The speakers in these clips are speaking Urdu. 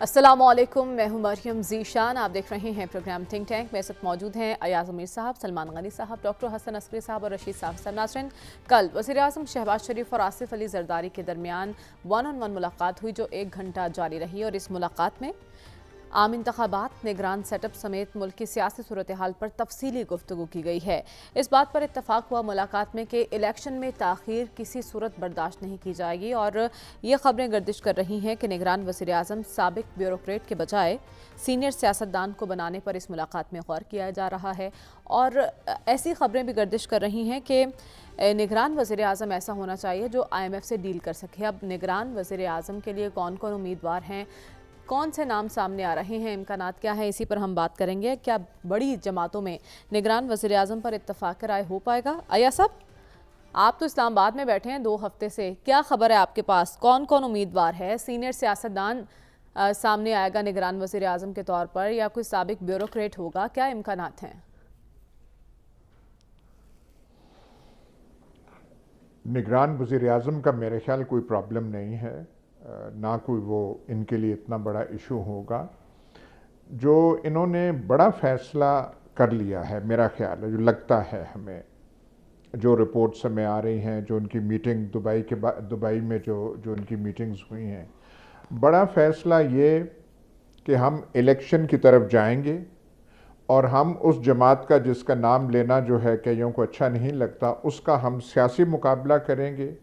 السلام علیکم، میں ہوں مریم ذیشان۔ آپ دیکھ رہے ہیں پروگرام تھنک ٹینک۔ میرے ساتھ موجود ہیں ایاز امیر صاحب، سلمان غنی صاحب، ڈاکٹر حسن عسکری صاحب اور رشید صاحب۔ ناظرین، کل وزیر اعظم شہباز شریف اور آصف علی زرداری کے درمیان 1 on 1 ملاقات ہوئی جو 1 گھنٹہ جاری رہی، اور اس ملاقات میں عام انتخابات، نگران سیٹ اپ سمیت ملک کی سیاسی صورتحال پر تفصیلی گفتگو کی گئی ہے۔ اس بات پر اتفاق ہوا ملاقات میں کہ الیکشن میں تاخیر کسی صورت برداشت نہیں کی جائے گی، اور یہ خبریں گردش کر رہی ہیں کہ نگران وزیر اعظم سابق بیوروکریٹ کے بجائے سینئر سیاستدان کو بنانے پر اس ملاقات میں غور کیا جا رہا ہے، اور ایسی خبریں بھی گردش کر رہی ہیں کہ نگران وزیر اعظم ایسا ہونا چاہیے جو IMF سے ڈیل کر سکے۔ اب نگران وزیر اعظم کے لیے کون کون امیدوار ہیں، کون سے نام سامنے آ رہے ہیں، امکانات کیا ہیں، اسی پر ہم بات کریں گے۔ کیا بڑی جماعتوں میں نگران وزیر اعظم پر اتفاق رائے ہو پائے گا؟ ایاز صاحب، آپ تو اسلام آباد میں بیٹھے ہیں 2 ہفتے سے، کیا خبر ہے آپ کے پاس؟ کون کون امیدوار ہے؟ سینئر سیاستدان سامنے آئے گا نگران وزیر اعظم کے طور پر، یا کوئی سابق بیوروکریٹ ہوگا؟ کیا امکانات ہیں؟ نگران وزیر اعظم کا میرے خیال کوئی پرابلم نہیں ہے، نہ کوئی وہ ان کے لیے اتنا بڑا ایشو ہوگا۔ جو انہوں نے بڑا فیصلہ کر لیا ہے، میرا خیال ہے، جو لگتا ہے ہمیں، جو رپورٹس ہمیں آ رہی ہیں، جو ان کی میٹنگ دبئی میں جو ان کی میٹنگز ہوئی ہیں، بڑا فیصلہ یہ کہ ہم الیکشن کی طرف جائیں گے، اور ہم اس جماعت کا جس کا نام لینا جو ہے کئیوں کو اچھا نہیں لگتا، اس کا ہم سیاسی مقابلہ کریں گے،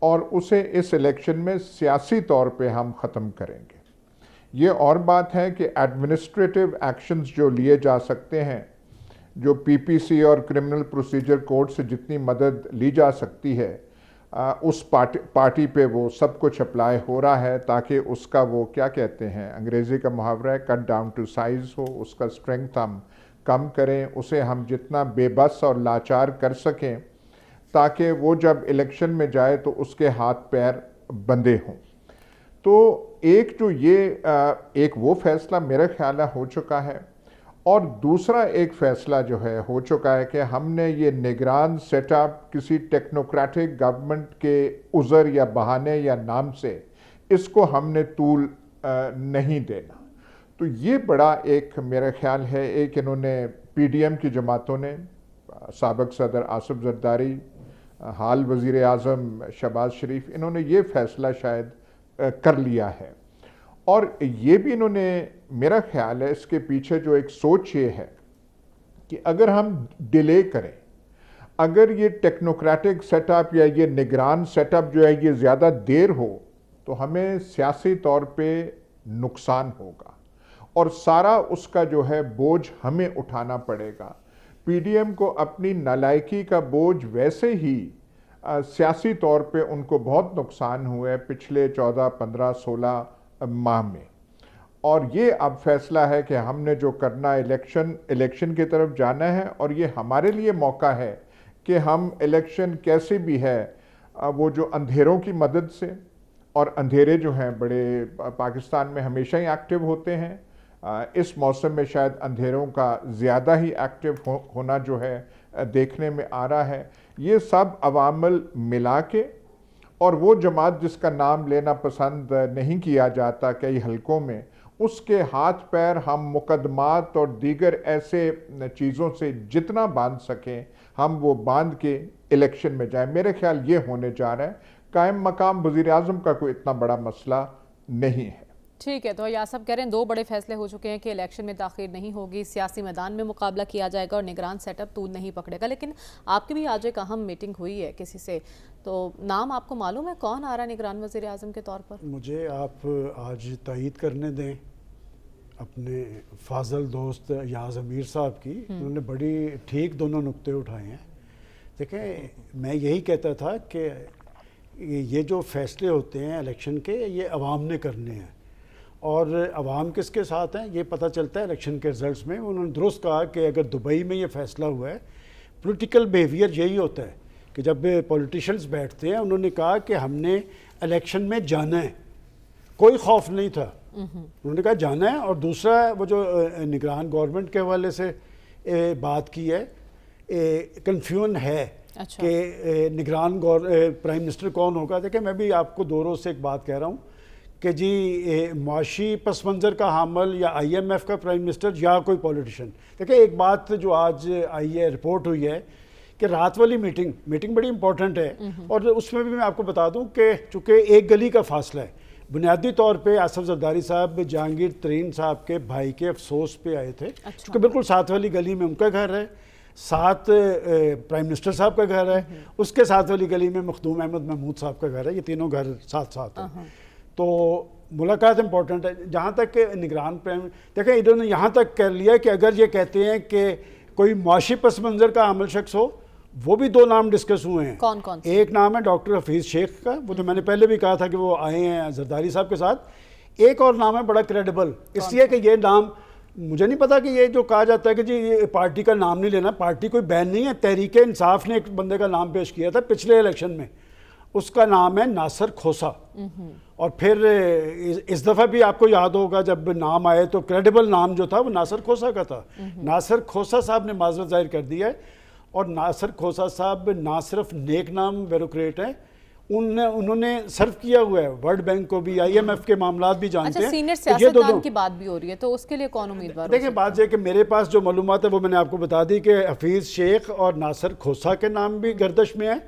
اور اسے اس الیکشن میں سیاسی طور پہ ہم ختم کریں گے۔ یہ اور بات ہے کہ ایڈمنسٹریٹو ایکشنز جو لیے جا سکتے ہیں، جو PPC اور کرمنل پروسیجر کوڈ سے جتنی مدد لی جا سکتی ہے، اس پارٹی پہ وہ سب کچھ اپلائی ہو رہا ہے، تاکہ اس کا وہ کیا کہتے ہیں، انگریزی کا محاورہ ہے کٹ ڈاؤن ٹو سائز ہو، اس کا اسٹرینگتھ ہم کم کریں، اسے ہم جتنا بے بس اور لاچار کر سکیں، تاکہ وہ جب الیکشن میں جائے تو اس کے ہاتھ پیر بندھے ہوں۔ تو ایک جو ایک وہ فیصلہ میرے خیال ہے ہو چکا ہے، اور دوسرا ایک فیصلہ جو ہے ہو چکا ہے کہ ہم نے یہ نگران سیٹ اپ کسی ٹیکنوکریٹک گورنمنٹ کے عذر یا بہانے یا نام سے اس کو ہم نے طول نہیں دینا۔ تو یہ بڑا ایک میرا خیال ہے، ایک انہوں نے PDM کی جماعتوں نے، سابق صدر آصف زرداری، حال وزیر اعظم شہباز شریف، انہوں نے یہ فیصلہ شاید کر لیا ہے، اور یہ بھی انہوں نے، میرا خیال ہے اس کے پیچھے جو ایک سوچ یہ ہے کہ اگر ہم ڈیلے کریں، اگر یہ ٹیکنوکریٹک سیٹ اپ یا یہ نگران سیٹ اپ جو ہے یہ زیادہ دیر ہو، تو ہمیں سیاسی طور پہ نقصان ہوگا، اور سارا اس کا جو ہے بوجھ ہمیں اٹھانا پڑے گا۔ PDM کو اپنی نالائکی کا بوجھ ویسے ہی سیاسی طور پہ ان کو بہت نقصان ہوا ہے پچھلے 14 15 16 ماہ میں، اور یہ اب فیصلہ ہے کہ ہم نے جو کرنا الیکشن کی طرف جانا ہے، اور یہ ہمارے لیے موقع ہے کہ ہم الیکشن کیسے بھی ہے وہ جو اندھیروں کی مدد سے، اور اندھیرے جو ہیں بڑے پاکستان میں ہمیشہ ہی ایکٹیو ہوتے ہیں، اس موسم میں شاید اندھیروں کا زیادہ ہی ایکٹیو ہونا جو ہے دیکھنے میں آ رہا ہے۔ یہ سب عوامل ملا کے، اور وہ جماعت جس کا نام لینا پسند نہیں کیا جاتا کئی حلقوں میں، اس کے ہاتھ پیر ہم مقدمات اور دیگر ایسے چیزوں سے جتنا باندھ سکیں ہم وہ باندھ کے الیکشن میں جائیں۔ میرے خیال یہ ہونے جا رہا ہے۔ قائم مقام وزیر اعظم کا کوئی اتنا بڑا مسئلہ نہیں ہے۔ ٹھیک ہے، تو ایاز صاحب کہہ رہے ہیں 2 بڑے فیصلے ہو چکے ہیں کہ الیکشن میں تاخیر نہیں ہوگی، سیاسی میدان میں مقابلہ کیا جائے گا، اور نگران سیٹ اپ طول نہیں پکڑے گا۔ لیکن آپ کی بھی آج ایک اہم میٹنگ ہوئی ہے کسی سے، تو نام آپ کو معلوم ہے کون آ رہا ہے نگران وزیر اعظم کے طور پر؟ مجھے آپ آج تائید کرنے دیں اپنے فاضل دوست ایاز امیر صاحب کی، انہوں نے بڑی ٹھیک دونوں نقطے اٹھائے ہیں۔ دیکھیں، میں یہی کہتا تھا کہ یہ جو فیصلے ہوتے ہیں الیکشن کے، یہ عوام نے کرنے ہیں، اور عوام کس کے ساتھ ہیں یہ پتہ چلتا ہے الیکشن کے رزلٹس میں۔ انہوں نے درست کہا کہ اگر دبئی میں یہ فیصلہ ہوا ہے، پولیٹیکل بیہیویئر یہی ہوتا ہے کہ جب پولیٹیشنز بیٹھتے ہیں، انہوں نے کہا کہ ہم نے الیکشن میں جانا ہے، کوئی خوف نہیں تھا، انہوں نے کہا جانا ہے۔ اور دوسرا وہ جو نگران گورنمنٹ کے حوالے سے بات کی ہے، کنفیوژن ہے کہ نگران پرائم منسٹر کون ہوگا۔ دیکھیں، میں بھی آپ کو 2 روز سے ایک بات کہہ رہا ہوں کہ جی معاشی پس منظر کا حامل یا آئی ایم ایف کا پرائم منسٹر یا کوئی پولیٹیشین. دیکھیں ایک بات جو آج آئی ہے رپورٹ ہوئی ہے کہ رات والی میٹنگ بڑی امپورٹنٹ ہے, اور اس میں بھی میں آپ کو بتا دوں کہ چونکہ ایک گلی کا فاصلہ ہے, بنیادی طور پہ آصف زرداری صاحب جہانگیر ترین صاحب کے بھائی کے افسوس پہ آئے تھے, چونکہ بالکل ساتھ والی گلی میں ان کا گھر ہے, ساتھ پرائم منسٹر صاحب کا گھر ہے, اس کے ساتھ والی گلی میں مخدوم احمد محمود صاحب کا گھر ہے, یہ تینوں گھر ساتھ ہیں. تو ملاقات امپورٹنٹ ہے. جہاں تک کہ نگران دیکھیں انہوں نے یہاں تک کر لیا کہ اگر یہ کہتے ہیں کہ کوئی معاشی پس منظر کا حامل شخص ہو, وہ بھی 2 نام ڈسکس ہوئے ہیں. کون ایک نام ہے ڈاکٹر حفیظ شیخ کا, وہ تو میں نے پہلے بھی کہا تھا کہ وہ آئے ہیں زرداری صاحب کے ساتھ. ایک اور نام ہے بڑا کریڈیبل, اس لیے کہ یہ نام مجھے نہیں پتا کہ یہ جو کہا جاتا ہے کہ جی یہ پارٹی کا نام نہیں لینا, پارٹی کوئی بین نہیں ہے. تحریک انصاف نے ایک بندے کا نام پیش کیا تھا پچھلے الیکشن میں, اس کا نام ہے ناصر کھوسا. اور پھر اس دفعہ بھی آپ کو یاد ہوگا جب نام آئے تو کریڈیبل نام جو تھا وہ ناصر کھوسا کا تھا. ناصر کھوسا صاحب نے معذرت ظاہر کر دی ہے, اور ناصر کھوسا صاحب نہ صرف نیک نام بیوروکریٹ ہیں, انہوں نے سرو کیا ہوا ہے ورلڈ بینک کو بھی, آئی ایم ایف کے معاملات بھی جانتے ہیں. سینئر سیاستدان کی بات بھی ہو رہی ہے, تو اس کے لیے کون امیدوار؟ دیکھیں بات یہ کہ میرے پاس جو معلومات ہے وہ میں نے آپ کو بتا دی کہ حفیظ شیخ اور ناصر کھوسا کے نام بھی گردش میں ہیں,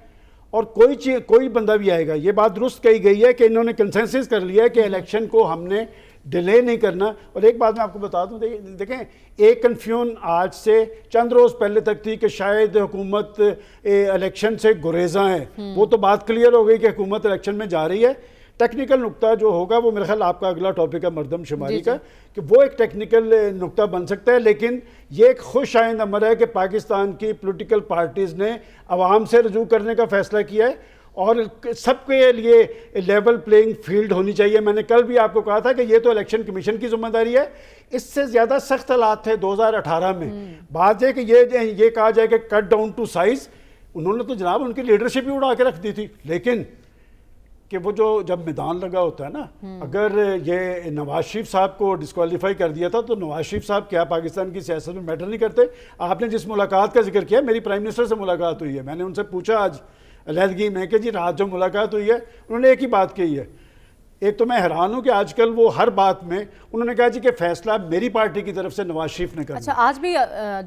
اور کوئی بندہ بھی آئے گا. یہ بات درست کہی گئی ہے کہ انہوں نے کنسنسس کر لیا ہے کہ الیکشن کو ہم نے ڈیلے نہیں کرنا. اور ایک بات میں آپ کو بتا دوں, دیکھیں ایک کنفیوژن آج سے چند روز پہلے تک تھی کہ شاید حکومت الیکشن سے گریزاں ہے, وہ تو بات کلیئر ہو گئی کہ حکومت الیکشن میں جا رہی ہے. ٹیکنیکل نقطہ جو ہوگا وہ میرے خیال آپ کا اگلا ٹاپک ہے مردم شماری کا, کہ وہ ایک ٹیکنیکل نقطہ بن سکتا ہے. لیکن یہ ایک خوش آئند امر ہے کہ پاکستان کی پولیٹیکل پارٹیز نے عوام سے رجوع کرنے کا فیصلہ کیا ہے, اور سب کے لیے لیول پلینگ فیلڈ ہونی چاہیے. میں نے کل بھی آپ کو کہا تھا کہ یہ تو الیکشن کمیشن کی ذمہ داری ہے, اس سے زیادہ سخت حالات تھے 2018 میں. بات یہ کہ یہ کہا جائے کہ کٹ ڈاؤن ٹو سائز, انہوں نے تو جناب ان کی لیڈرشپ ہی اڑا کے رکھ دی تھی. لیکن کہ وہ جو جب میدان لگا ہوتا ہے نا, اگر یہ نواز شریف صاحب کو ڈسکوالیفائی کر دیا تھا تو نواز شریف صاحب کیا پاکستان کی سیاست میں میٹر نہیں کرتے؟ آپ نے جس ملاقات کا ذکر کیا, میری پرائم منسٹر سے ملاقات ہوئی ہے, میں نے ان سے پوچھا آج علیحدگی میں کہ جی رات جو ملاقات ہوئی ہے, انہوں نے ایک ہی بات کہی ہے. ایک تو میں حیران ہوں کہ آج کل وہ ہر بات میں انہوں نے کہا جی کہ فیصلہ میری پارٹی کی طرف سے نواز شریف نے کرنا. اچھا, آج بھی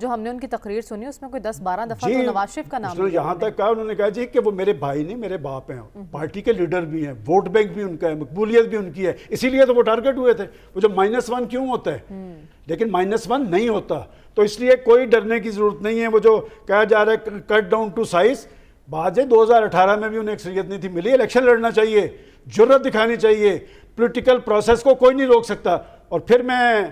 جو ہم نے ان کی تقریر سنی اس میں کوئی 10-12 دفعہ تو نواز شریف کا نام یہاں تک کہا, انہوں نے کہا جی کہ وہ میرے بھائی نہیں میرے باپ ہیں, پارٹی کے لیڈر بھی ہیں, ووٹ بینک بھی ان کا ہے, مقبولیت بھی ان کی ہے, اسی لیے تو وہ ٹارگٹ ہوئے تھے. وہ جو -1 کیوں ہوتا ہے, لیکن -1 نہیں ہوتا, تو اس لیے کوئی ڈرنے کی ضرورت نہیں ہے. وہ جو کہا جا رہا ہے کٹ ڈاؤن ٹو سائز, بات ہے 2018 میں بھی انہیں اکثریت نہیں تھی ملی, الیکشن لڑنا چاہیے, جرأت دکھانی چاہیے, پولیٹیکل پروسیس کو کوئی نہیں روک سکتا. اور پھر میں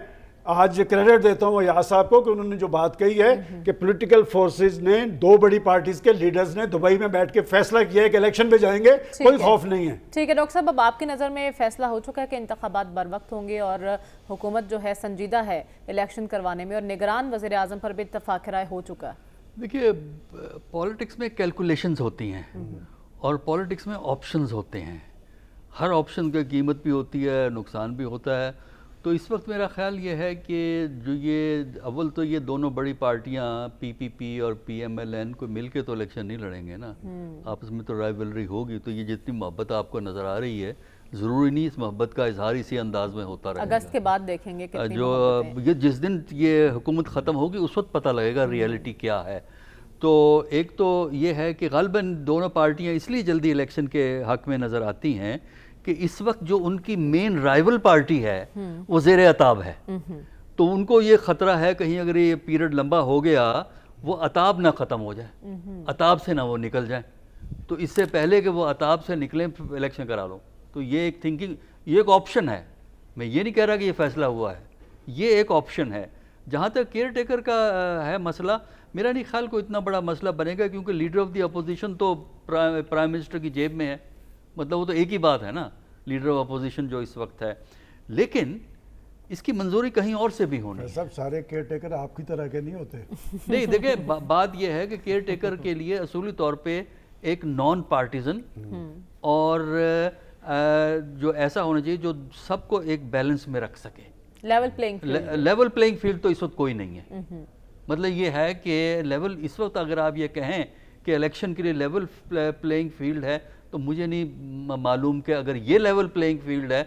آج کریڈٹ دیتا ہوں یاس صاحب کو کہ انہوں نے جو بات کہی ہے کہ پولیٹیکل فورسز نے 2 بڑی پارٹیز کے لیڈرز نے دبئی میں بیٹھ کے فیصلہ کیا ہے کہ الیکشن پہ جائیں گے, کوئی خوف نہیں ہے. ٹھیک ہے ڈاکٹر صاحب, اب آپ کی نظر میں فیصلہ ہو چکا ہے کہ انتخابات بر وقت ہوں گے اور حکومت جو ہے سنجیدہ ہے الیکشن کروانے میں, اور نگران وزیر اعظم پر بھی اتفاق رائے ہو چکا ہے؟ دیکھیے پولیٹکس میں کیلکولیشنز ہوتی ہیں اور پولیٹکس میں آپشنز ہوتے ہیں, ہر آپشن کی قیمت بھی ہوتی ہے, نقصان بھی ہوتا ہے. تو اس وقت میرا خیال یہ ہے کہ جو یہ اول تو یہ دونوں بڑی پارٹیاں پی پی پی اور پی ایم ایل این کو مل کے تو الیکشن نہیں لڑیں گے نا, آپس میں تو رائیولری ہوگی. تو یہ جتنی محبت آپ کو نظر آ رہی ہے, ضروری نہیں اس محبت کا اظہار اسی انداز میں ہوتا رہے گا. اگست کے بعد دیکھیں گے جو یہ جس دن یہ حکومت ختم ہوگی اس وقت پتہ لگے گا ریئلٹی کیا ہے. تو ایک تو یہ ہے کہ غالباً دونوں پارٹیاں اس لیے جلدی الیکشن کے حق میں نظر آتی ہیں کہ اس وقت جو ان کی مین رائیول پارٹی ہے وہ زیر عتاب ہے. تو ان کو یہ خطرہ ہے کہیں اگر یہ پیریڈ لمبا ہو گیا وہ عتاب نہ ختم ہو جائے, عتاب سے نہ وہ نکل جائیں. تو اس سے پہلے کہ وہ عتاب سے نکلیں الیکشن کرا لو. تو یہ ایک تھنکنگ, یہ ایک آپشن ہے. میں یہ نہیں کہہ رہا کہ یہ فیصلہ ہوا ہے, یہ ایک آپشن ہے. جہاں تک کیئر ٹیکر کا ہے مسئلہ, میرا نہیں خیال کو اتنا بڑا مسئلہ بنے گا, کیونکہ لیڈر آف دی اپوزیشن تو پرائم منسٹر کی جیب میں ہے. مطلب وہ تو ایک ہی بات ہے نا, لیڈر آف اپوزیشن جو اس وقت ہے. لیکن اس کی منظوری کہیں اور سے بھی ہونی ہے. سب سارے کیئر ٹیکر آپ کی طرح کے نہیں ہوتے. نہیں دیکھیں, بات یہ ہے کہ کیئر ٹیکر کے لیے اصولی طور پہ ایک نان پارٹیزن اور جو ایسا ہونا چاہیے جو سب کو ایک بیلنس میں رکھ سکے. لیول پلینگ فیلڈ تو اس وقت کوئی نہیں ہے. مطلب یہ ہے کہ لیول اس وقت اگر آپ یہ کہیں کہ الیکشن کے لیے لیول پلینگ فیلڈ ہے, تو مجھے نہیں معلوم کہ اگر یہ لیول پلینگ فیلڈ ہے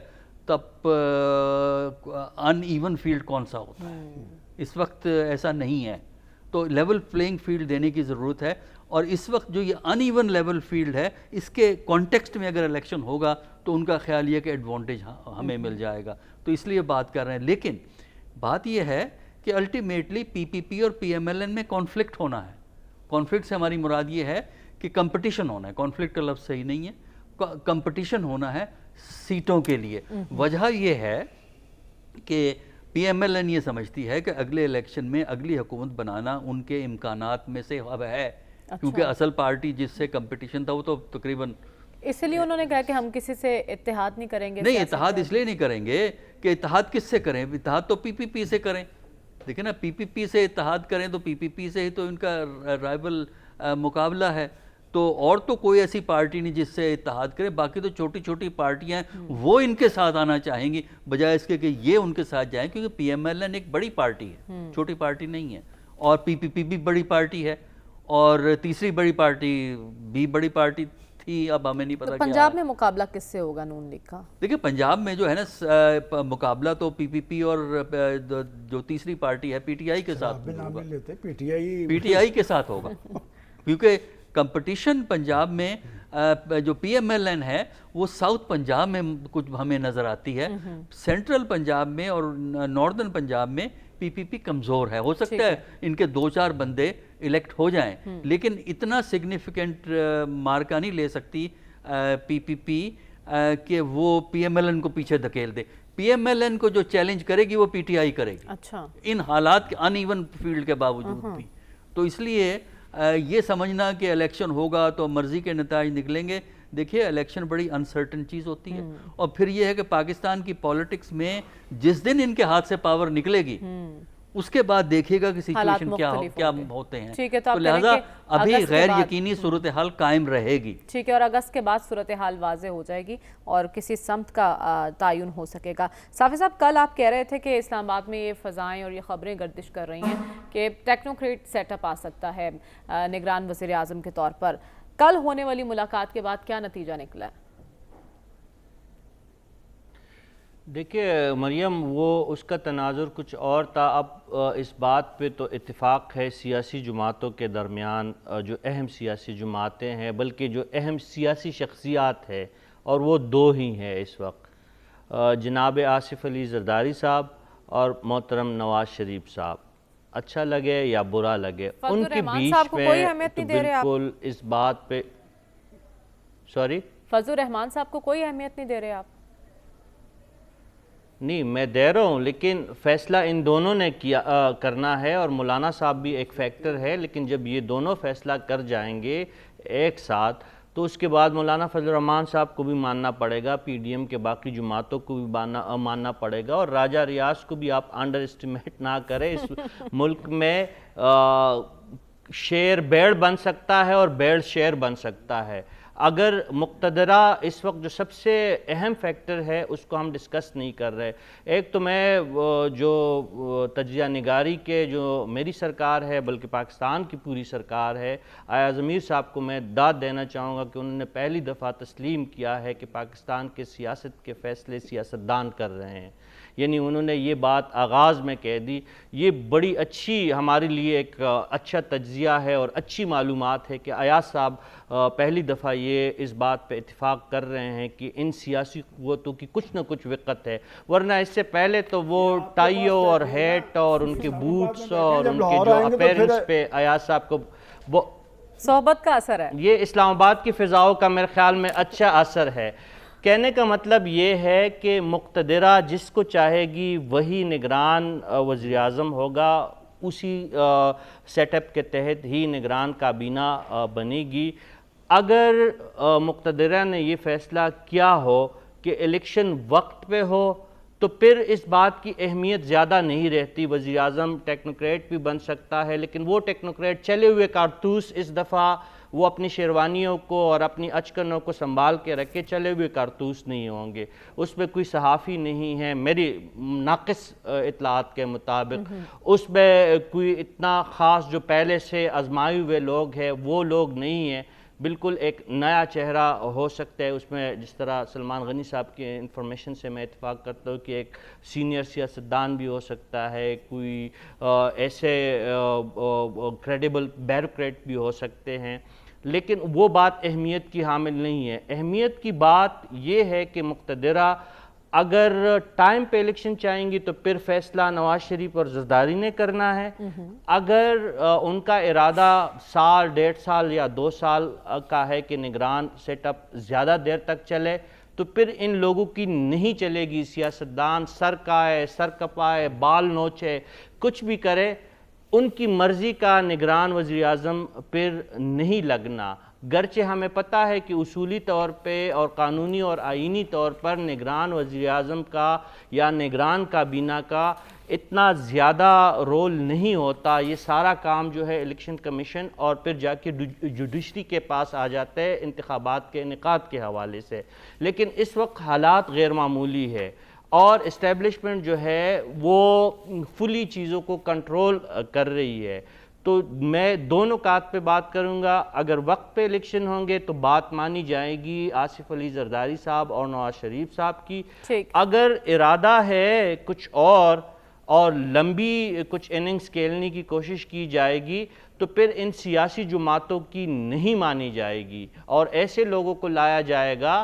تب ان ایون فیلڈ کون سا ہوتا ہے. اس وقت ایسا نہیں ہے, تو لیول پلینگ فیلڈ دینے کی ضرورت ہے. اور اس وقت جو یہ ان ایون لیول فیلڈ ہے, اس کے کانٹیکسٹ میں اگر الیکشن ہوگا تو ان کا خیال یہ کہ ایڈوانٹیج ہمیں مل جائے گا, تو اس لیے بات کر رہے ہیں. لیکن بات یہ ہے کہ الٹیمیٹلی پی پی پی اور پی ایم ایل این میں کانفلکٹ ہونا ہے. کانفلکٹ سے ہماری مراد یہ ہے کہ کمپٹیشن ہونا ہے. کانفلکٹ کا لفظ صحیح نہیں ہے, کمپٹیشن ہونا ہے سیٹوں کے لیے. وجہ یہ ہے کہ پی ایم ایل این یہ سمجھتی ہے کہ اگلے الیکشن میں اگلی حکومت بنانا ان کے امکانات میں سے اب ہے, کیونکہ اصل پارٹی جس سے کمپٹیشن تھا وہ تو تقریباً, اس لیے انہوں نے کہا کہ ہم کسی سے اتحاد نہیں کریں گے. نہیں, اتحاد اس لیے نہیں کریں گے کہ اتحاد کس سے کریں, اتحاد تو پی پی پی سے کریں. دیکھیں نا, پی پی پی سے اتحاد کریں تو پی پی پی سے ہی تو ان کا رائیول مقابلہ ہے. تو اور تو کوئی ایسی پارٹی نہیں جس سے اتحاد کرے. باقی تو چھوٹی چھوٹی پارٹیاں ہیں, وہ ان کے ساتھ آنا چاہیں گی بجائے اس کے کہ یہ ان کے ساتھ جائیں, کیونکہ پی ایم ایل این ایک بڑی پارٹی ہے, چھوٹی پارٹی نہیں ہے. اور پی پی پی بھی بڑی پارٹی ہے, اور تیسری بڑی پارٹی بھی بڑی پارٹی تھی, اب ہمیں نہیں پتا. پنجاب میں مقابلہ کس سے ہوگا نون لیگ کا؟ دیکھیں پنجاب میں جو ہے نا مقابلہ تو پی پی پی اور جو تیسری پارٹی ہے پی ٹی آئی کے ساتھ ہوگا. پی ٹی آئی کے ساتھ ہوگا, کیونکہ کمپٹیشن پنجاب میں جو پی ایم ایل این ہے وہ ساؤتھ پنجاب میں کچھ ہمیں نظر آتی ہے. سینٹرل پنجاب میں اور ناردرن پنجاب میں پی پی پی کمزور ہے. ہو سکتا ہے ان کے 2-4 بندے الیکٹ ہو جائیں, لیکن اتنا سگنیفیکنٹ مارکہ نہیں لے سکتی پی پی پی کہ وہ پی ایم ایل این کو پیچھے دھکیل دے. پی ایم ایل این کو جو چیلنج کرے گی وہ پی ٹی آئی کرے گی. اچھا, ان حالات کے ان ایون فیلڈ کے باوجود بھی. تو اس لیے یہ سمجھنا کہ الیکشن ہوگا تو مرضی کے نتائج نکلیں گے, دیکھیے الیکشن بڑی انسرٹن چیز ہوتی ہے. اور پھر یہ ہے کہ پاکستان کی پالیٹکس میں جس دن ان کے ہاتھ سے پاور نکلے گی اس کے بعد دیکھیے گا کہ سچویشن کیا ہوتے ہیں. تو لہٰذا ابھی غیر یقینی صورتحال قائم رہے گی. ٹھیک ہے, اور اگست کے بعد صورتحال واضح ہو جائے گی اور کسی سمت کا تعین ہو سکے گا. صافی صاحب, کل آپ کہہ رہے تھے کہ اسلام آباد میں یہ فضائیں اور یہ خبریں گردش کر رہی ہیں کہ ٹیکنوکریٹ سیٹ اپ آ سکتا ہے نگران وزیر اعظم کے طور پر. کل ہونے والی ملاقات کے بعد کیا نتیجہ نکلا ہے؟ دیکھیے مریم, وہ اس کا تناظر کچھ اور تھا. اب اس بات پہ تو اتفاق ہے سیاسی جماعتوں کے درمیان, جو اہم سیاسی جماعتیں ہیں بلکہ جو اہم سیاسی شخصیات ہے, اور وہ 2 ہی ہیں اس وقت, جناب آصف علی زرداری صاحب اور محترم نواز شریف صاحب. اچھا لگے یا برا لگے, ان کے بیچ میں تو بالکل اس بات پہ فضل الرحمان صاحب کو کوئی اہمیت نہیں دے رہے آپ؟ نہیں, میں دے رہا ہوں, لیکن فیصلہ ان دونوں نے کرنا ہے, اور مولانا صاحب بھی ایک فیکٹر ہے. لیکن جب یہ دونوں فیصلہ کر جائیں گے ایک ساتھ تو اس کے بعد مولانا فضل الرحمان صاحب کو بھی ماننا پڑے گا, پی ڈی ایم کے باقی جماعتوں کو بھی ماننا پڑے گا, اور راجہ ریاض کو بھی آپ انڈر اسٹیمیٹ نہ کریں. اس ملک میں شیر بیڑ بن سکتا ہے اور بیڑ شیر بن سکتا ہے. اگر مقتدرہ اس وقت جو سب سے اہم فیکٹر ہے اس کو ہم ڈسکس نہیں کر رہے. ایک تو میں جو تجزیہ نگاری کے جو میری سرکار ہے بلکہ پاکستان کی پوری سرکار ہے, ایاز امیر صاحب کو میں داد دینا چاہوں گا کہ انہوں نے پہلی دفعہ تسلیم کیا ہے کہ پاکستان کے سیاست کے فیصلے سیاستدان کر رہے ہیں. یعنی انہوں نے یہ بات آغاز میں کہہ دی. یہ بڑی اچھی ہمارے لیے ایک اچھا تجزیہ ہے اور اچھی معلومات ہے کہ ایاز صاحب پہلی دفعہ یہ اس بات پہ اتفاق کر رہے ہیں کہ ان سیاسی قوتوں کی کچھ نہ کچھ وقت ہے, ورنہ اس سے پہلے تو وہ ٹائیو اور ہیٹ اور ان کے بوٹس اور ان کے جو اپیرنس پہ ایاز صاحب کو صحبت کا اثر ہے. یہ اسلام آباد کی فضاؤں کا میرے خیال میں اچھا اثر ہے. کہنے کا مطلب یہ ہے کہ مقتدرہ جس کو چاہے گی وہی نگران وزیر اعظم ہوگا, اسی سیٹ اپ کے تحت ہی نگران کابینہ بنے گی. اگر مقتدرہ نے یہ فیصلہ کیا ہو کہ الیکشن وقت پہ ہو تو پھر اس بات کی اہمیت زیادہ نہیں رہتی. وزیر اعظم ٹیکنوکریٹ بھی بن سکتا ہے, لیکن وہ ٹیکنوکریٹ چلے ہوئے کارتوس اس دفعہ وہ اپنی شیروانیوں کو اور اپنی اچکنوں کو سنبھال کے رکھے چلے ہوئے کارتوس نہیں ہوں گے. اس پہ کوئی صحافی نہیں ہے میری ناقص اطلاعات کے مطابق, اس میں کوئی اتنا خاص جو پہلے سے آزمائے ہوئے لوگ ہیں وہ لوگ نہیں ہیں. بالکل ایک نیا چہرہ ہو سکتا ہے اس میں. جس طرح سلمان غنی صاحب کے انفارمیشن سے میں اتفاق کرتا ہوں کہ ایک سینئر سیاستدان بھی ہو سکتا ہے, کوئی ایسے کریڈیبل بیوروکریٹ بھی ہو سکتے ہیں, لیکن وہ بات اہمیت کی حامل نہیں ہے. اہمیت کی بات یہ ہے کہ مقتدرہ اگر ٹائم پہ الیکشن چاہیں گی تو پھر فیصلہ نواز شریف اور زرداری نے کرنا ہے. اگر ان کا ارادہ سال, 1.5 سال یا 2 سال کا ہے کہ نگران سیٹ اپ زیادہ دیر تک چلے, تو پھر ان لوگوں کی نہیں چلے گی. سیاستدان سر کائے, سر کپائے, بال نوچے, کچھ بھی کرے, ان کی مرضی کا نگران وزیر اعظم پھر نہیں لگنا. گرچہ ہمیں پتہ ہے کہ اصولی طور پہ اور قانونی اور آئینی طور پر نگران وزیر اعظم کا یا نگران کابینہ کا اتنا زیادہ رول نہیں ہوتا. یہ سارا کام جو ہے الیکشن کمیشن اور پھر جا کے جوڈیشری کے پاس آ جاتا ہے انتخابات کے انعقاد کے حوالے سے. لیکن اس وقت حالات غیر معمولی ہے اور اسٹیبلشمنٹ جو ہے وہ فلی چیزوں کو کنٹرول کر رہی ہے. تو میں دو نکات پہ بات کروں گا. اگر وقت پہ الیکشن ہوں گے تو بات مانی جائے گی آصف علی زرداری صاحب اور نواز شریف صاحب کی. اگر ارادہ ہے کچھ اور لمبی کچھ اننگز کھیلنے کی کوشش کی جائے گی تو پھر ان سیاسی جماعتوں کی نہیں مانی جائے گی اور ایسے لوگوں کو لایا جائے گا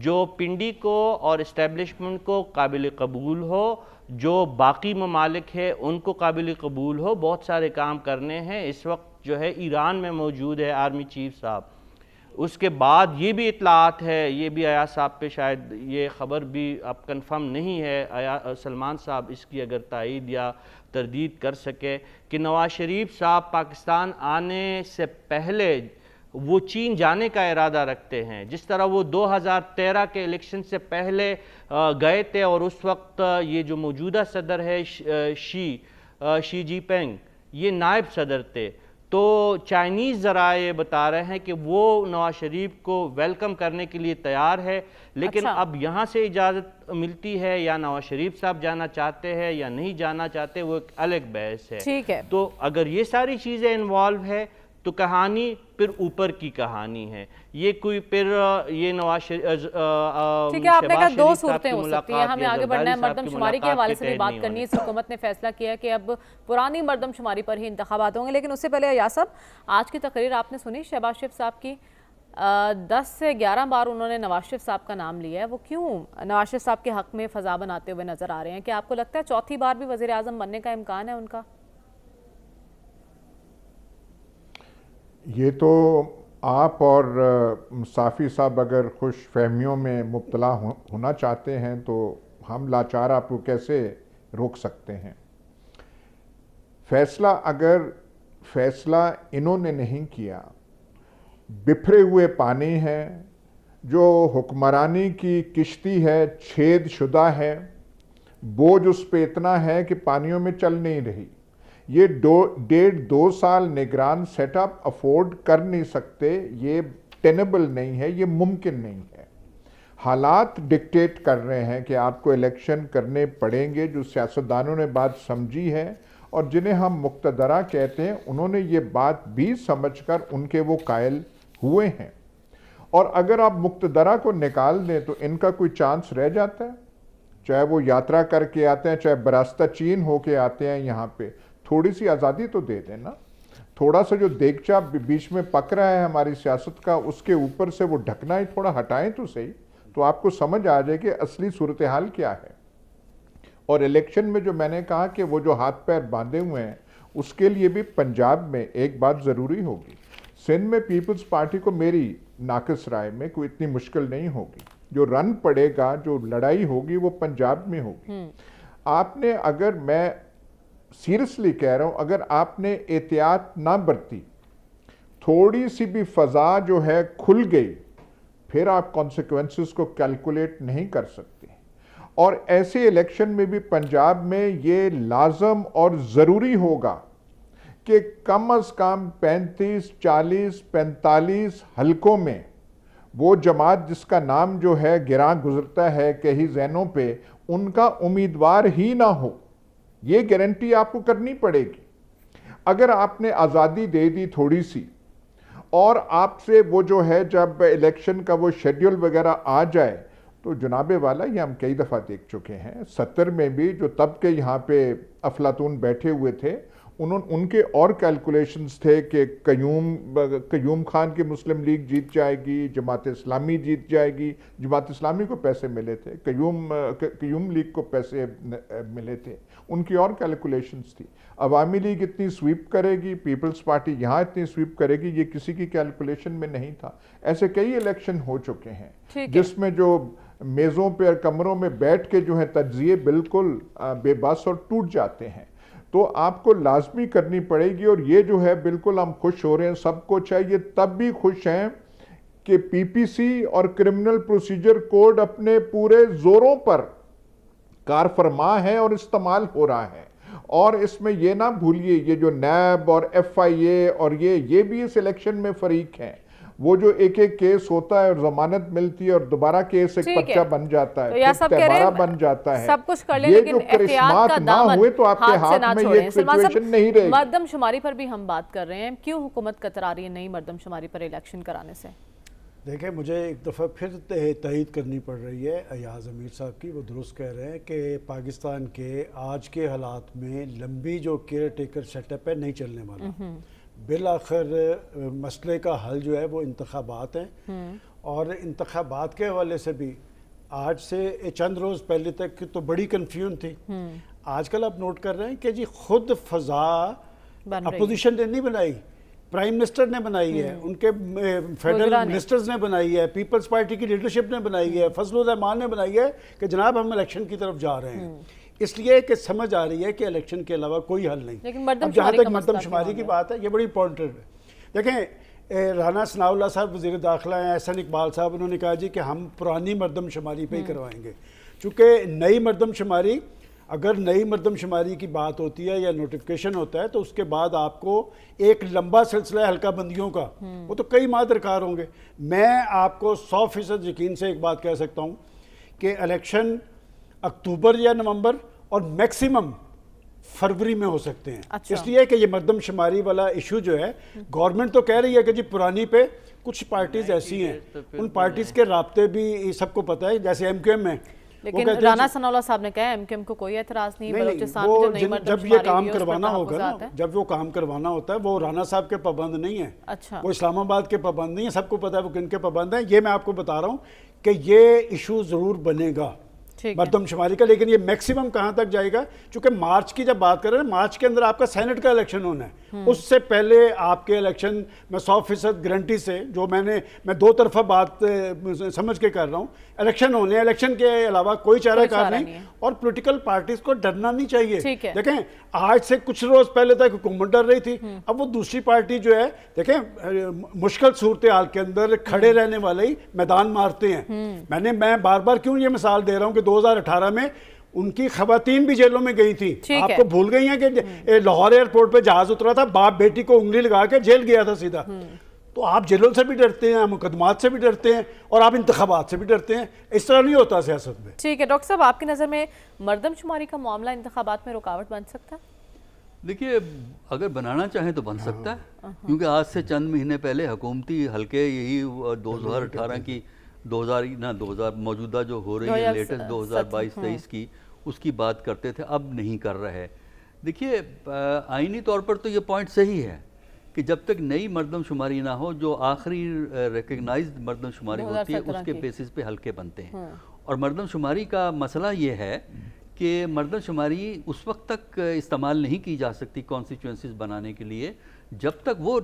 جو پنڈی کو اور اسٹیبلشمنٹ کو قابل قبول ہو, جو باقی ممالک ہے ان کو قابل قبول ہو. بہت سارے کام کرنے ہیں. اس وقت جو ہے ایران میں موجود ہے آرمی چیف صاحب. اس کے بعد یہ بھی اطلاعات ہے, یہ بھی ایاز صاحب پہ شاید یہ خبر بھی اب کنفرم نہیں ہے, سلمان صاحب اس کی اگر تائید یا تردید کر سکے, کہ نواز شریف صاحب پاکستان آنے سے پہلے وہ چین جانے کا ارادہ رکھتے ہیں. جس طرح وہ 2013 کے الیکشن سے پہلے گئے تھے اور اس وقت یہ جو موجودہ صدر ہے شی جی پینگ یہ نائب صدر تھے, تو چائنیز ذرائع بتا رہے ہیں کہ وہ نواز شریف کو ویلکم کرنے کے لیے تیار ہے. لیکن اب یہاں سے اجازت ملتی ہے یا نواز شریف صاحب جانا چاہتے ہیں یا نہیں جانا چاہتے, وہ ایک الگ بحث ہے. تو اگر یہ ساری چیزیں انوالو ہے تو کہانی پھر اوپر کی کہانی ہے. یہ کوئی پھر یہ نواز شریف ٹھیک ہے, آپ نے کہا دو صورتیں ہو سکتی ہیں. ہمیں آگے بڑھنا ہے, مردم شماری کے حوالے سے بھی بات کرنی ہے. اس حکومت نے فیصلہ کیا ہے کہ اب پرانی مردم شماری پر ہی انتخابات ہوں گے. لیکن اس سے پہلے ایاز صاحب, آج کی تقریر آپ نے سنی شہباز شریف صاحب کی, 10 سے 11 بار انہوں نے نواز شریف صاحب کا نام لیا ہے. وہ کیوں نواز شریف صاحب کے حق میں فضا بناتے ہوئے نظر آ رہے ہیں؟ کیا آپ کو لگتا ہے چوتھی بار بھی وزیر اعظم بننے کا امکان ہے ان کا؟ یہ تو آپ اور صافی صاحب اگر خوش فہمیوں میں مبتلا ہونا چاہتے ہیں تو ہم لاچار آپ کو کیسے روک سکتے ہیں. فیصلہ انہوں نے نہیں کیا, بکھرے ہوئے پانی ہے, جو حکمرانی کی کشتی ہے چھید شدہ ہے, بوجھ اس پہ اتنا ہے کہ پانیوں میں چل نہیں رہی. یہ 1.5-2 سال نگران سیٹ اپ افورڈ کر نہیں سکتے. یہ ٹینیبل نہیں ہے, یہ ممکن نہیں ہے. حالات ڈکٹیٹ کر رہے ہیں کہ آپ کو الیکشن کرنے پڑیں گے. جو سیاستدانوں نے بات سمجھی ہے اور جنہیں ہم مقتدرہ کہتے ہیں, انہوں نے یہ بات بھی سمجھ کر ان کے وہ قائل ہوئے ہیں. اور اگر آپ مقتدرہ کو نکال دیں تو ان کا کوئی چانس رہ جاتا ہے؟ چاہے وہ یاترا کر کے آتے ہیں, چاہے براستہ چین ہو کے آتے ہیں یہاں پہ, تھوڑی سی آزادی تو دے دیں نا. تھوڑا سا جو دیگچہ بیچ میں پک رہا ہے ہماری سیاست کا, اس کے اوپر سے وہ ڈھکنا ہی تھوڑا ہٹائیں تو صحیح, تو آپ کو سمجھ آ جائے کہ اصلی صورتحال کیا ہے. اور الیکشن میں جو میں نے کہا کہ وہ جو ہاتھ پیر باندھے ہوئے ہیں, اس کے لیے بھی پنجاب میں ایک بات ضروری ہوگی. سندھ میں پیپلز پارٹی کو میری ناقص رائے میں کوئی اتنی مشکل نہیں ہوگی. جو رن پڑے گا, جو لڑائی ہوگی, وہ پنجاب میں ہوگی. آپ نے, اگر میں سیریسلی کہہ رہا ہوں, اگر آپ نے احتیاط نہ برتی, تھوڑی سی بھی فضا جو ہے کھل گئی, پھر آپ کانسیکوینسز کو کیلکولیٹ نہیں کر سکتے. اور ایسے الیکشن میں بھی پنجاب میں یہ لازم اور ضروری ہوگا کہ کم از کم 35, 40, 45 حلقوں میں وہ جماعت جس کا نام جو ہے گراں گزرتا ہے کئی ذہنوں پہ, ان کا امیدوار ہی نہ ہو. یہ گارنٹی آپ کو کرنی پڑے گی. اگر آپ نے آزادی دے دی تھوڑی سی اور آپ سے وہ جو ہے جب الیکشن کا وہ شیڈیول وغیرہ آ جائے تو جناب والا یہ ہم کئی دفعہ دیکھ چکے ہیں. 70 میں بھی جو تب کے یہاں پہ افلاطون بیٹھے ہوئے تھے ان کے اور کیلکولیشنز تھے کہ قیوم خان کی مسلم لیگ جیت جائے گی, جماعت اسلامی جیت جائے گی. جماعت اسلامی کو پیسے ملے تھے, قیوم لیگ کو پیسے ملے تھے, ان کی اور کیلکولیشنز تھی. عوامی لیگ اتنی سویپ کرے گی, پیپلز پارٹی یہاں اتنی سویپ کرے گی, یہ کسی کی کیلکولیشن میں نہیں تھا. ایسے کئی الیکشن ہو چکے ہیں جس میں جو میزوں پہ اور کمروں میں بیٹھ کے جو ہے تجزیے بالکل بے بس اور ٹوٹ جاتے ہیں. تو آپ کو لازمی کرنی پڑے گی. اور یہ جو ہے بالکل ہم خوش ہو رہے ہیں, سب کو چاہیے تب بھی خوش ہیں کہ پی پی سی اور کرمنل پروسیجر کوڈ اپنے پورے زوروں پر کار فرما ہے اور استعمال ہو رہا ہے. اور اس میں یہ نہ بھولیے یہ جو نیب اور ایف آئی اے اور یہ بھی اس الیکشن میں فریق ہیں. وہ جو ایک کیس ہوتا ہے اور ضمانت ملتی ہے اور دوبارہ کیس ایک پرچہ بن جاتا ہے, تہوارہ بن جاتا ہے. سب کچھ کر لیں یہ لیکن جو کرشمات نہ ہوئے تو آپ کے ہاتھ میں یہ سچویشن نہیں رہے گی. مردم شماری پر بھی ہم بات کر رہے ہیں, کیوں حکومت کترا رہی ہے نئی مردم شماری پر الیکشن کرانے سے؟ دیکھیں مجھے ایک دفعہ پھر تائید کرنی پڑ رہی ہے ایاز امیر صاحب کی. وہ درست کہہ رہے ہیں کہ پاکستان کے آج کے حالات میں لمبی جو کیئر ٹیکر سیٹ اپ ہے نہیں چلنے والا. بالآخر مسئلے کا حل جو ہے وہ انتخابات ہیں, اور انتخابات کے حوالے سے بھی آج سے چند روز پہلے تک تو بڑی کنفیوژن تھی. آج کل آپ نوٹ کر رہے ہیں کہ جی خود فضا اپوزیشن نے نہیں بنائی, پرائم منسٹر نے بنائی ہے, ان کے فیڈرل منسٹرز نے بنائی ہے, پیپلز پارٹی کی لیڈرشپ نے بنائی ہے, فضل الرحمان نے بنائی ہے کہ جناب ہم الیکشن کی طرف جا رہے ہیں. اس لیے کہ سمجھ آ رہی ہے کہ الیکشن کے علاوہ کوئی حل نہیں. اب جہاں تک مردم شماری کی بات ہے یہ بڑی امپورٹنٹ ہے. دیکھیں رانا ثناء اللہ صاحب وزیر داخلہ ہیں, احسن اقبال صاحب, انہوں نے کہا جی کہ ہم پرانی مردم شماری پہ ہی کروائیں گے. چونکہ نئی مردم شماری, اگر نئی مردم شماری کی بات ہوتی ہے یا نوٹیفیکیشن ہوتا ہے تو اس کے بعد آپ کو ایک لمبا سلسلہ حلقہ بندیوں کا, وہ تو کئی ماہ درکار ہوں گے. میں آپ کو 100% یقین سے ایک بات کہہ سکتا ہوں کہ الیکشن اکتوبر یا نومبر اور میکسیمم فروری میں ہو سکتے ہیں. اس لیے کہ یہ مردم شماری والا ایشو جو ہے گورنمنٹ تو کہہ رہی ہے کہ جی پرانی پہ کچھ پارٹیز ایسی ہیں, ان پارٹیز کے رابطے بھی سب کو پتہ ہے, جیسے ایم کیو ایم ہے. لیکن رانا ثناء اللہ صاحب نے کہا ایم کیو ایم کو کوئی اعتراض نہیں, بلوچستان میں جو نئی مردم جب یہ کام کروانا ہوگا نا, جب وہ کام کروانا ہوتا ہے وہ رانا صاحب کے پابند نہیں ہیں, وہ اسلام آباد کے پابند نہیں ہیں, سب کو پتہ ہے وہ کن کے پابند ہیں. یہ میں آپ کو بتا رہا ہوں کہ یہ ایشو ضرور بنے گا مردم شماری کا, لیکن یہ میکسیمم کہاں تک جائے گا, چونکہ مارچ کی جب بات کر رہے ہیں, مارچ کے اندر آپ کا سینٹ کا الیکشن ہونا ہے. اس سے پہلے آپ کے الیکشن میں 100% گارنٹی سے, جو میں دو طرفہ بات سمجھ کے کر رہا ہوں, الیکشن ہونے, الیکشن کے علاوہ کوئی چارہ کار نہیں. اور پولیٹیکل پارٹیز کو ڈرنا نہیں چاہیے. دیکھیں آج سے کچھ روز پہلے تک حکومت ڈر رہی تھی, اب وہ دوسری پارٹی جو ہے, دیکھیں مشکل صورتحال کے اندر کھڑے رہنے والے ہی میدان مارتے ہیں. میں بار بار کیوں یہ مثال دے رہا ہوں کہ 2018 میں ان کی خواتین بھی جیلوں میں گئی تھی. آپ کو بھول گئی ہیں کہ لاہور ایئرپورٹ پہ جہاز اترا تھا, باپ بیٹی کو انگلی لگا کے جیل گیا تھا سیدھا. تو آپ جیلوں سے بھی ڈرتے ہیں, مقدمات سے بھی ڈرتے ہیں, اور آپ انتخابات سے بھی ڈرتے ہیں. اس طرح نہیں ہوتا سیاست میں. ٹھیک ہے ڈاکٹر صاحب, آپ کی نظر میں مردم شماری کا معاملہ انتخابات میں رکاوٹ بن سکتا ہے؟ دیکھیے اگر بنانا چاہیں تو بن سکتا ہے, کیونکہ آج سے چند مہینے پہلے حکومتی حلقے یہی 2018 کی 2000 موجودہ جو ہو رہی ہے لیٹسٹ 2022-23 کی, اس کی بات کرتے تھے, اب نہیں کر رہے. دیکھیے آئینی طور پر تو یہ پوائنٹ صحیح ہے کہ جب تک نئی مردم شماری نہ ہو, جو آخری ریکگنائزڈ مردم شماری ہوتی ہے اس کے بیسس پہ حلقے بنتے ہیں. اور مردم شماری کا مسئلہ یہ ہے کہ مردم شماری اس وقت تک استعمال نہیں کی جا سکتی کانسٹیچوئنسیز بنانے کے لیے جب تک وہ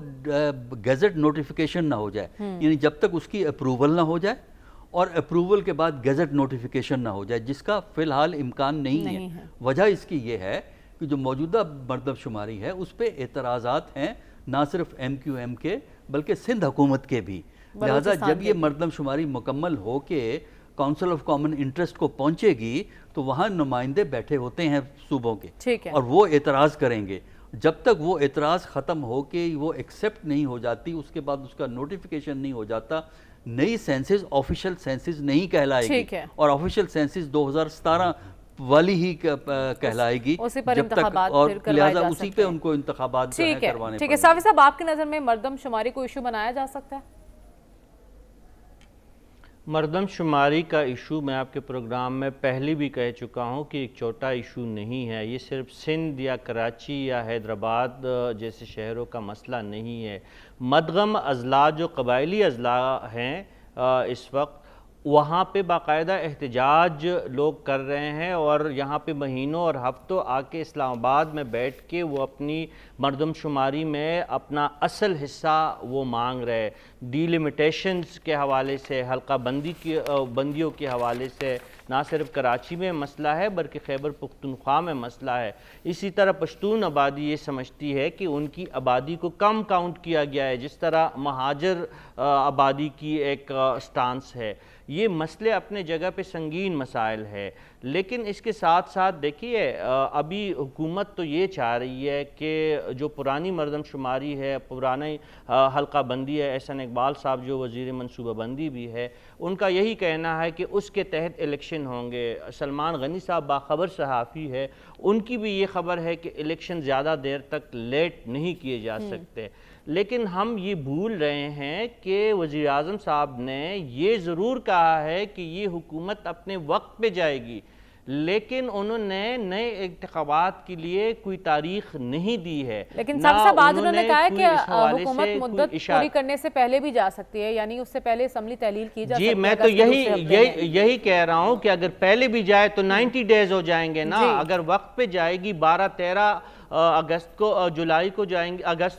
گیزٹ نوٹیفیکیشن نہ ہو جائے, یعنی جب تک اس کی اپروول نہ ہو جائے اور اپروول کے بعد گیزٹ نوٹیفیکیشن نہ ہو جائے, جس کا فی الحال امکان نہیں ہے. وجہ اس کی یہ ہے کہ جو موجودہ مردم شماری ہے اس پہ اعتراضات ہیں, نہ صرف ایم کیو ایم کے بلکہ سندھ حکومت کے بھی. لہٰذا جب یہ مردم شماری مکمل ہو کے کونسل آف کامن انٹرسٹ کو پہنچے گی تو وہاں نمائندے بیٹھے ہوتے ہیں صوبوں کے, اور وہ اعتراض کریں گے. جب تک وہ اعتراض ختم ہو کے وہ ایکسیپٹ نہیں ہو جاتی, اس کے بعد اس کا نوٹیفیکیشن نہیں ہو جاتا, نئی سینسز آفیشیل سینسز نہیں کہلائے گی. اور آفیشیل سینسز 2017 والی ہی کہلائے گی اسی پر جب تک، انتخابات اور پھر کروائے لہٰذا جا اسی سکتے پہ ہیں۔ ان کو انتخابات جو ہیں ٹھیک ہے کروانے ٹھیک ہے، پڑیں۔ صافی صاحب، آپ کی نظر میں مردم شماری کو ایشو بنایا جا سکتا ہے؟ مردم شماری کا ایشو میں آپ کے پروگرام میں پہلے بھی کہہ چکا ہوں کہ ایک چھوٹا ایشو نہیں ہے، یہ صرف سندھ یا کراچی یا حیدرآباد جیسے شہروں کا مسئلہ نہیں ہے۔ مدغم اضلاع جو قبائلی اضلاع ہیں اس وقت، وہاں پہ باقاعدہ احتجاج لوگ کر رہے ہیں، اور یہاں پہ مہینوں اور ہفتوں آ کے اسلام آباد میں بیٹھ کے وہ اپنی مردم شماری میں اپنا اصل حصہ وہ مانگ رہے ہیں۔ ڈیلیمیٹیشنز کے حوالے سے، حلقہ بندیوں کے حوالے سے نہ صرف کراچی میں مسئلہ ہے بلکہ خیبر پختونخوا میں مسئلہ ہے۔ اسی طرح پشتون آبادی یہ سمجھتی ہے کہ ان کی آبادی کو کم کاؤنٹ کیا گیا ہے، جس طرح مہاجر آبادی کی ایک سٹانس ہے۔ یہ مسئلے اپنے جگہ پہ سنگین مسائل ہے، لیکن اس کے ساتھ ساتھ دیکھیے ابھی حکومت تو یہ چاہ رہی ہے کہ جو پرانی مردم شماری ہے، پرانی حلقہ بندی ہے، احسن اقبال صاحب جو وزیر منصوبہ بندی بھی ہے، ان کا یہی کہنا ہے کہ اس کے تحت الیکشن ہوں گے۔ سلمان غنی صاحب باخبر صحافی ہے، ان کی بھی یہ خبر ہے کہ الیکشن زیادہ دیر تک لیٹ نہیں کیے جا سکتے۔ لیکن ہم یہ بھول رہے ہیں کہ وزیر اعظم صاحب نے یہ ضرور کہا ہے کہ یہ حکومت اپنے وقت پہ جائے گی، لیکن انہوں نے نئے انتخابات کے لیے کوئی تاریخ نہیں دی ہے۔ لیکن صاحب صاحب آج انہوں نے کہا ہے کہ حکومت مدت پوری کرنے سے پہلے بھی جا سکتی ہے، یعنی اس سے پہلے اسمبلی تحلیل کی جا سکتی ہے۔ جی میں تو یہی کہہ رہا ہوں کہ اگر پہلے بھی جائے تو 90 ڈیز ہو جائیں گے نا۔ اگر وقت پہ جائے گی 12-13 اگست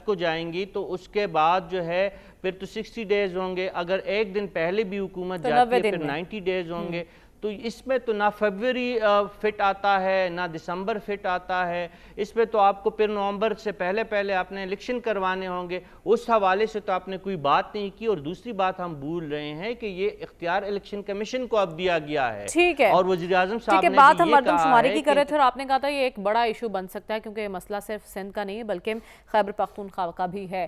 کو جائیں گی تو اس کے بعد جو ہے پھر تو 60 ڈیز ہوں گے۔ اگر ایک دن پہلے بھی حکومت جاتی ہے پھر 90 ڈیز ہوں گے۔ تو اس میں تو نہ فروری فٹ آتا ہے نہ دسمبر فٹ آتا ہے، اس میں تو آپ کو پھر نومبر سے پہلے آپ نے الیکشن کروانے ہوں گے۔ اس حوالے سے تو آپ نے کوئی بات نہیں کی۔ اور دوسری بات ہم بھول رہے ہیں کہ یہ اختیار الیکشن کمیشن کو اب دیا گیا ہے۔ ٹھیک ہے، اور وزیر اعظم صاحب نے بھی بات ہم یہ مردم کہا شماری ہے کی کر رہے تھے اور آپ نے کہا تھا یہ ایک بڑا ایشو بن سکتا ہے کیونکہ یہ مسئلہ صرف سندھ کا نہیں ہے بلکہ خیبر پختونخوا کا بھی ہے۔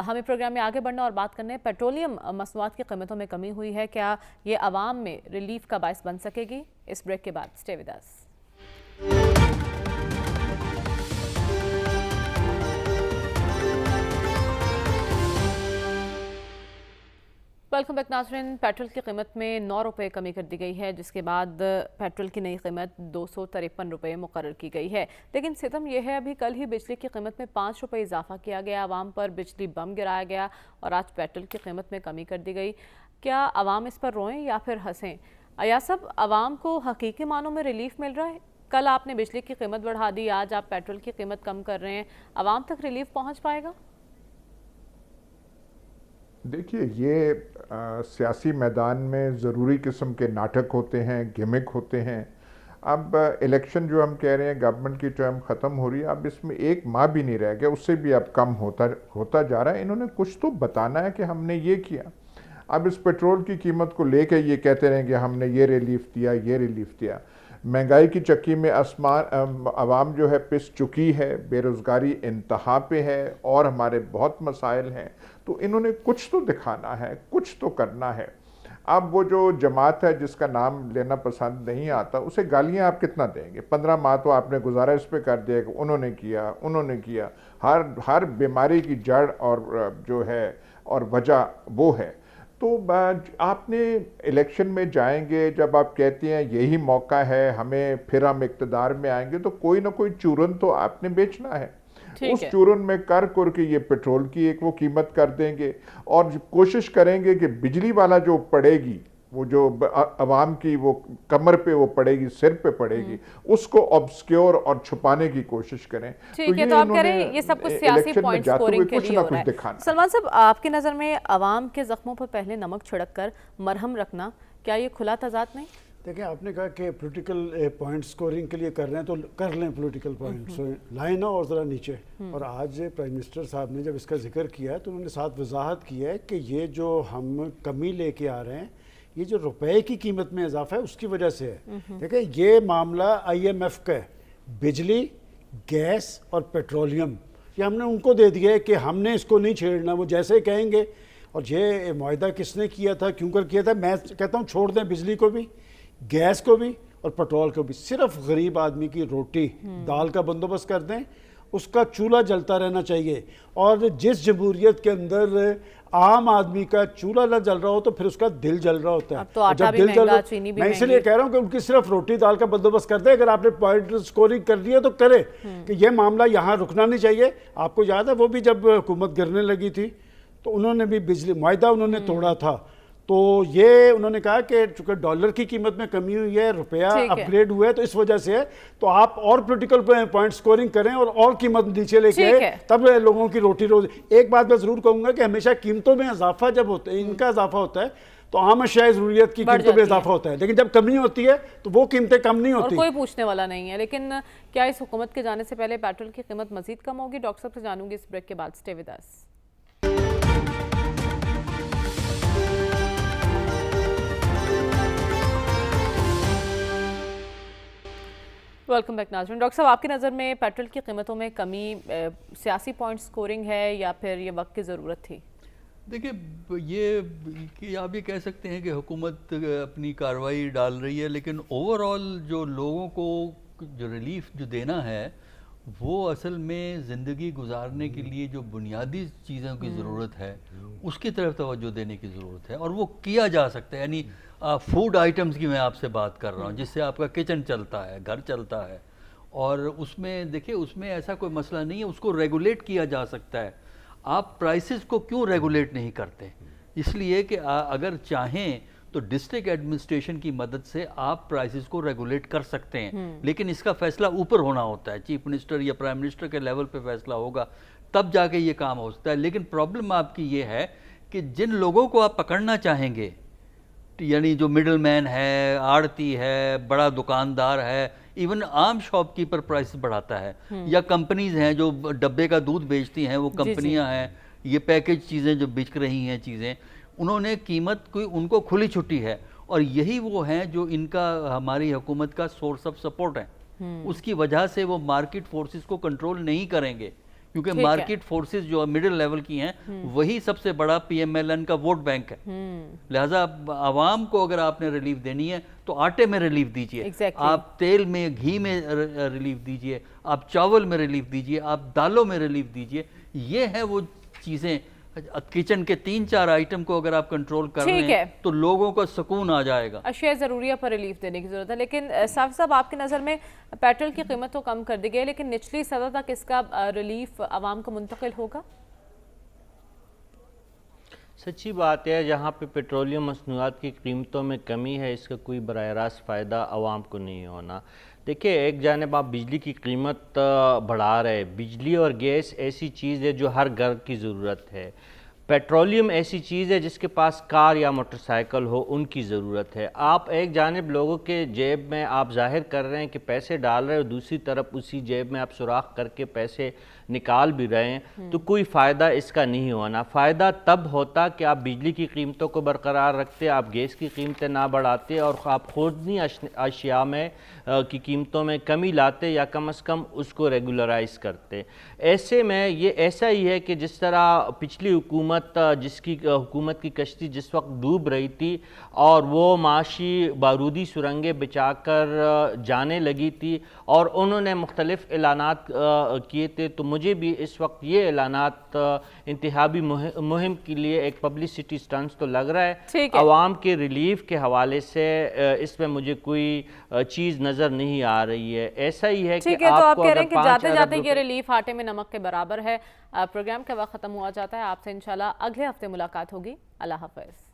ہمیں پروگرام میں آگے بڑھنا اور بات کرنے پیٹرولیم مصنوعات کی قیمتوں میں کمی ہوئی ہے، کیا یہ عوام میں ریلیف کا باعث بن سکے گی؟ اس بریک کے بعد stay with us. Welcome back ناظرین، پیٹرول کی قیمت میں 9 روپے کمی کر دی گئی ہے، جس کے بعد پیٹرول کی نئی قیمت 253 روپے مقرر کی گئی ہے۔ لیکن ستم یہ ہے ابھی کل ہی بجلی کی قیمت میں 5 روپے اضافہ کیا گیا، عوام پر بجلی بم گرایا گیا اور آج پیٹرول کی قیمت میں کمی کر دی گئی۔ کیا عوام اس پر روئیں یا پھر ہنسیں؟ ایاز صاحب، عوام کو حقیقی معنوں میں ریلیف مل رہا ہے؟ کل آپ نے بجلی کی قیمت بڑھا دی، آج آپ پیٹرول کی قیمت کم کر رہے ہیں، عوام تک ریلیف پہنچ پائے گا؟ دیکھیے، یہ سیاسی میدان میں ضروری قسم کے ناٹک ہوتے ہیں، گیمک ہوتے ہیں۔ اب الیکشن جو ہم کہہ رہے ہیں گورنمنٹ کی ٹرم ختم ہو رہی ہے، اب اس میں 1 ماہ بھی نہیں رہ گیا، اس سے بھی اب کم ہوتا جا رہا ہے۔ انہوں نے کچھ تو بتانا ہے کہ ہم نے یہ کیا۔ اب اس پیٹرول کی قیمت کو لے کے یہ کہتے رہیں کہ ہم نے یہ ریلیف دیا، یہ ریلیف دیا۔ مہنگائی کی چکی میں عوام جو ہے پس چکی ہے، بے روزگاری انتہا پہ ہے اور ہمارے بہت مسائل ہیں، تو انہوں نے کچھ تو دکھانا ہے، کچھ تو کرنا ہے۔ اب وہ جو جماعت ہے جس کا نام لینا پسند نہیں آتا، اسے گالیاں آپ کتنا دیں گے؟ 15 ماہ تو آپ نے گزارا اس پہ کر دیا کہ انہوں نے کیا۔ ہر بیماری کی جڑ اور جو ہے اور وجہ وہ ہے۔ تو آپ نے الیکشن میں جائیں گے، جب آپ کہتے ہیں یہی موقع ہے ہمیں، پھر ہم اقتدار میں آئیں گے، تو کوئی نہ کوئی چورن تو آپ نے بیچنا ہے۔ اس چورن میں کر کے یہ پیٹرول کی ایک وہ قیمت کر دیں گے اور کوشش کریں گے کہ بجلی والا جو پڑے گی، وہ جو عوام کی وہ کمر پہ وہ پڑے گی، سر پہ پڑے گی، اس کو obscure اور چھپانے کی کوشش کریں۔ ٹھیک ہے، تو آپ کہہ رہے ہیں یہ سب کچھ سیاسی پوائنٹ سکورنگ کے لیے ہو رہا ہے۔ سلمان صاحب، آپ کی نظر میں عوام کے زخموں پر پہلے نمک چھڑک کر مرہم رکھنا، کیا یہ کھلا تضاد نہیں؟ دیکھیں، آپ نے کہا کہ پولیٹیکل پوائنٹ سکورنگ کے لیے کر رہے ہیں تو کر لیں پولیٹیکل پوائنٹس، لائیں نا اور ذرا نیچے۔ اور آج پرائم منسٹر صاحب نے جب اس کا ذکر کیا تو انہوں نے ساتھ وضاحت کی ہے کہ یہ جو ہم کمی لے کے آ رہے ہیں، یہ جو روپے کی قیمت میں اضافہ ہے اس کی وجہ سے ہے۔ دیکھیں، یہ معاملہ IMF کا ہے، بجلی، گیس اور پیٹرولیم، یہ ہم نے ان کو دے دیا ہے کہ ہم نے اس کو نہیں چھیڑنا، وہ جیسے کہیں گے۔ اور یہ معاہدہ کس نے کیا تھا، کیوں کر کیا تھا؟ میں کہتا ہوں چھوڑ دیں بجلی کو بھی، گیس کو بھی اور پیٹرول کو بھی. صرف غریب آدمی کی روٹی دال کا بندوبست کر دیں, اس کا چولہا جلتا رہنا چاہیے. اور جس جمہوریت کے اندر عام آدمی کا چولہا نہ جل رہا ہو تو پھر اس کا دل جل رہا ہوتا ہے. اب تو آٹا بھی مہنگا, چینی بھی میں اس لیے کہہ رہا ہوں کہ ان کی صرف روٹی دال کا بندوبست کر دیں. اگر آپ نے پوائنٹ سکورنگ کر دی ہے تو کرے, کہ یہ معاملہ یہاں رکنا نہیں چاہیے. آپ کو یاد ہے وہ بھی جب حکومت گرنے لگی تھی تو انہوں نے بھی بجلی معاہدہ انہوں نے توڑا تھا. تو یہ انہوں نے کہا کہ چونکہ ڈالر کی قیمت میں کمی ہوئی ہے, روپیہ اپ گریڈ ہوا ہے, تو اس وجہ سے تو آپ اور پولیٹیکل پوائنٹ سکورنگ کریں اور قیمت نیچے لے کے آئے, تب لوگوں کی روٹی روزی. ایک بات میں ضرور کہوں گا کہ ہمیشہ قیمتوں میں اضافہ جب ہوتا ہے, ان کا اضافہ ہوتا ہے تو عام اشیاء ضروریت کی قیمتوں میں اضافہ ہوتا ہے, لیکن جب کمی ہوتی ہے تو وہ قیمتیں کم نہیں ہوتی. اور کوئی پوچھنے والا نہیں ہے. لیکن کیا اس حکومت کے جانے سے پہلے پیٹرول کی قیمت مزید کم ہوگی؟ ڈاکٹر صاحب سے جانوں گی اس بریک کے بعد. Stay with us. Welcome back ناظرین. ڈاکٹر صاحب, آپ کی نظر میں پیٹرول کی قیمتوں میں کمی سیاسی پوائنٹ سکورنگ ہے یا پھر یہ وقت کی ضرورت تھی؟ دیکھیں, یہ آپ یہ کہہ سکتے ہیں کہ حکومت اپنی کارروائی ڈال رہی ہے, لیکن اوور آل جو لوگوں کو جو ریلیف جو دینا ہے وہ اصل میں زندگی گزارنے کے لیے جو بنیادی چیزوں کی ضرورت ہے اس کی طرف توجہ دینے کی ضرورت ہے, اور وہ کیا جا سکتا ہے. یعنی فوڈ آئٹمز کی میں آپ سے بات کر رہا ہوں, جس سے آپ کا کچن چلتا ہے, گھر چلتا ہے, اور اس میں دیکھیں اس میں ایسا کوئی مسئلہ نہیں ہے, اس کو ریگولیٹ کیا جا سکتا ہے. آپ پرائسز کو کیوں ریگولیٹ نہیں کرتے؟ اس لیے کہ اگر چاہیں تو ڈسٹرکٹ ایڈمنسٹریشن کی مدد سے آپ پرائسز کو ریگولیٹ کر سکتے ہیں, لیکن اس کا فیصلہ اوپر ہونا ہوتا ہے, چیف منسٹر یا پرائم منسٹر کے لیول پہ فیصلہ ہوگا, تب جا کے یہ کام ہو سکتا ہے. لیکن پرابلم آپ کی یہ ہے کہ جن لوگوں کو آپ پکڑنا چاہیں گے, یعنی جو مڈل مین ہے, آڑتی ہے, بڑا دکاندار ہے, ایون عام شاپ کیپر پرائسز بڑھاتا ہے, یا کمپنیز ہیں جو ڈبے کا دودھ بیچتی ہیں, وہ کمپنیاں ہیں, یہ پیکج چیزیں جو بک رہی ہیں چیزیں, انہوں نے قیمت کوئی ان کو کھلی چھٹی ہے, اور یہی وہ ہیں جو ان کا ہماری حکومت کا سورس آف سپورٹ ہے. اس کی وجہ سے وہ مارکیٹ فورسز کو کنٹرول نہیں کریں گے, کیونکہ مارکیٹ فورسز جو مڈل لیول کی ہیں وہی سب سے بڑا پی ایم ایل این کا ووٹ بینک ہے. لہٰذا عوام کو اگر آپ نے ریلیف دینی ہے تو آٹے میں ریلیف دیجئے, آپ تیل میں گھی میں ریلیف دیجئے, آپ چاول میں ریلیف دیجئے, آپ دالوں میں ریلیف دیجئے. یہ ہیں وہ چیزیں, کچن کے 3-4 آئٹم کو اگر آپ کنٹرول کر رہے ہیں تو لوگوں کو سکون آ جائے گا. اشیاء ضروریہ پر ریلیف دینے کی ضرورت ہے. لیکن صاحب آپ کی نظر میں پیٹرول کی قیمت تو کم کر دی گئی, لیکن نچلی سطح تک اس کا ریلیف عوام کو منتقل ہوگا؟ سچی بات ہے, جہاں پہ پیٹرولیم مصنوعات کی قیمتوں میں کمی ہے, اس کا کوئی براہ راست فائدہ عوام کو نہیں ہونا. دیکھیں, ایک جانب آپ بجلی کی قیمت بڑھا رہے, بجلی اور گیس ایسی چیز ہے جو ہر گھر کی ضرورت ہے. پیٹرولیم ایسی چیز ہے جس کے پاس کار یا موٹر سائیکل ہو ان کی ضرورت ہے. آپ ایک جانب لوگوں کے جیب میں آپ ظاہر کر رہے ہیں کہ پیسے ڈال رہے ہیں, اور دوسری طرف اسی جیب میں آپ سوراخ کر کے پیسے نکال بھی رہے ہیں, تو کوئی فائدہ اس کا نہیں ہونا. فائدہ تب ہوتا کہ آپ بجلی کی قیمتوں کو برقرار رکھتے, آپ گیس کی قیمتیں نہ بڑھاتے, اور آپ خوردنی اشیاء میں کی قیمتوں میں کمی لاتے, یا کم از کم اس کو ریگولرائز کرتے. ایسے میں یہ ایسا ہی ہے کہ جس طرح پچھلی حکومت جس کی حکومت کی کشتی جس وقت ڈوب رہی تھی اور وہ معاشی بارودی سرنگیں بچا کر جانے لگی تھی, اور انہوں نے مختلف اعلانات کیے تھے, تو مجھے بھی اس وقت یہ اعلانات انتخابی مہم کے لیے ایک پبلسٹی سٹنٹس تو لگ رہا ہے. عوام کے ریلیف کے حوالے سے اس میں مجھے کوئی چیز نظر نہیں آ رہی ہے. ایسا ہی ہے کہ آپ کہہ رہے ہیں کہ جاتے جاتے یہ ریلیف آٹے میں نمک کے برابر ہے. پروگرام کا وقت ختم ہوا جاتا ہے. آپ سے انشاءاللہ اگلے ہفتے ملاقات ہوگی. اللہ حافظ.